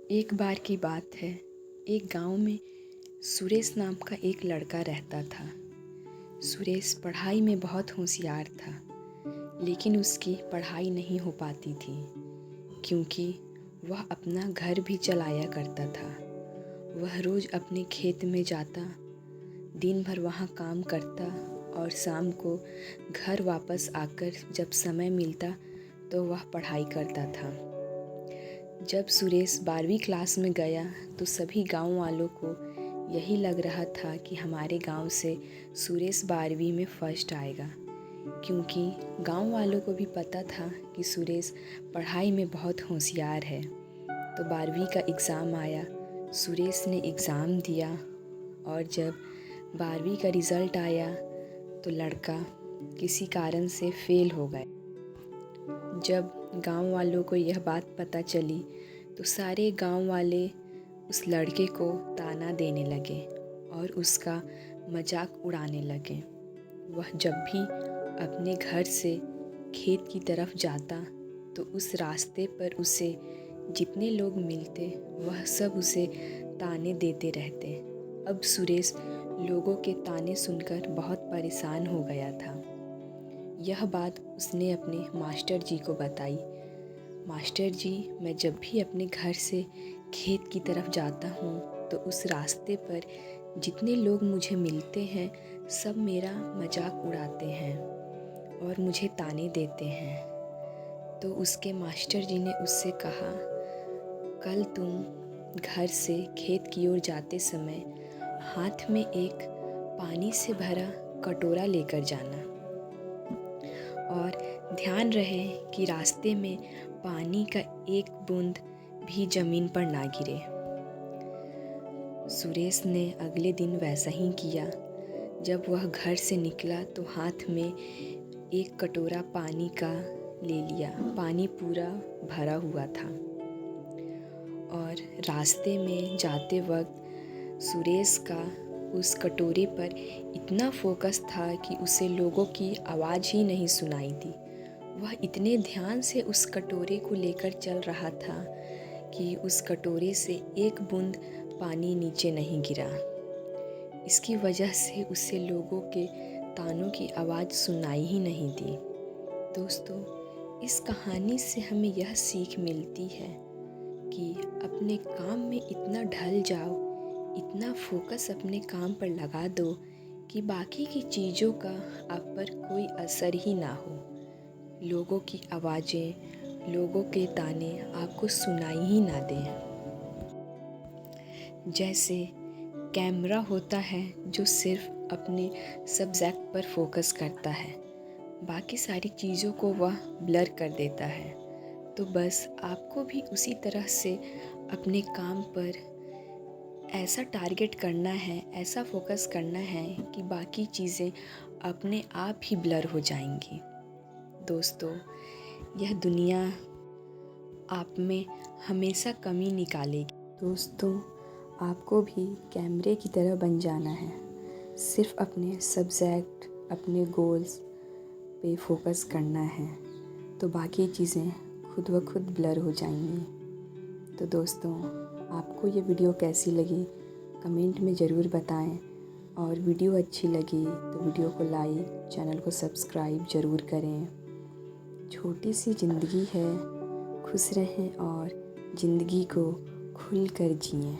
एक बार की बात है। एक गांव में सुरेश नाम का एक लड़का रहता था। सुरेश पढ़ाई में बहुत होशियार था, लेकिन उसकी पढ़ाई नहीं हो पाती थी क्योंकि वह अपना घर भी चलाया करता था। वह रोज़ अपने खेत में जाता, दिन भर वहाँ काम करता और शाम को घर वापस आकर जब समय मिलता तो वह पढ़ाई करता था। जब सुरेश 12वीं क्लास में गया तो सभी गांव वालों को यही लग रहा था कि हमारे गांव से सुरेश 12वीं में फर्स्ट आएगा, क्योंकि गांव वालों को भी पता था कि सुरेश पढ़ाई में बहुत होशियार है। तो 12वीं का एग्ज़ाम आया, सुरेश ने एग्ज़ाम दिया और जब 12वीं का रिज़ल्ट आया तो लड़का किसी कारण से फेल हो गया। जब गांव वालों को यह बात पता चली तो सारे गांव वाले उस लड़के को ताना देने लगे और उसका मजाक उड़ाने लगे। वह जब भी अपने घर से खेत की तरफ जाता तो उस रास्ते पर उसे जितने लोग मिलते वह सब उसे ताने देते रहते। अब सुरेश लोगों के ताने सुनकर बहुत परेशान हो गया था। यह बात उसने अपने मास्टर जी को बताई। मास्टर जी, मैं जब भी अपने घर से खेत की तरफ जाता हूँ तो उस रास्ते पर जितने लोग मुझे मिलते हैं सब मेरा मजाक उड़ाते हैं और मुझे ताने देते हैं। तो उसके मास्टर जी ने उससे कहा, कल तुम घर से खेत की ओर जाते समय हाथ में एक पानी से भरा कटोरा लेकर जाना और ध्यान रहे कि रास्ते में पानी का एक बूंद भी ज़मीन पर ना गिरे। सुरेश ने अगले दिन वैसा ही किया। जब वह घर से निकला तो हाथ में एक कटोरा पानी का ले लिया। पानी पूरा भरा हुआ था और रास्ते में जाते वक्त सुरेश का उस कटोरे पर इतना फोकस था कि उसे लोगों की आवाज़ ही नहीं सुनाई दी। वह इतने ध्यान से उस कटोरे को लेकर चल रहा था कि उस कटोरे से एक बूंद पानी नीचे नहीं गिरा। इसकी वजह से उसे लोगों के तानों की आवाज़ सुनाई ही नहीं दी। दोस्तों, इस कहानी से हमें यह सीख मिलती है कि अपने काम में इतना ढल जाओ, इतना फोकस अपने काम पर लगा दो कि बाकी की चीज़ों का आप पर कोई असर ही ना हो। लोगों की आवाज़ें, लोगों के ताने आपको सुनाई ही ना दें। जैसे कैमरा होता है जो सिर्फ अपने सब्जेक्ट पर फोकस करता है, बाकी सारी चीज़ों को वह ब्लर कर देता है। तो बस आपको भी उसी तरह से अपने काम पर ऐसा टारगेट करना है, ऐसा फोकस करना है कि बाकी चीज़ें अपने आप ही ब्लर हो जाएंगी। दोस्तों, यह दुनिया आप में हमेशा कमी निकालेगी। दोस्तों, आपको भी कैमरे की तरह बन जाना है। सिर्फ अपने सब्जेक्ट, अपने गोल्स पे फोकस करना है, तो बाकी चीज़ें खुद ब खुद ब्लर हो जाएंगी। तो दोस्तों, आपको ये वीडियो कैसी लगी कमेंट में ज़रूर बताएं, और वीडियो अच्छी लगी तो वीडियो को लाइक, चैनल को सब्सक्राइब ज़रूर करें। छोटी सी ज़िंदगी है, खुश रहें और ज़िंदगी को खुल कर जिएं।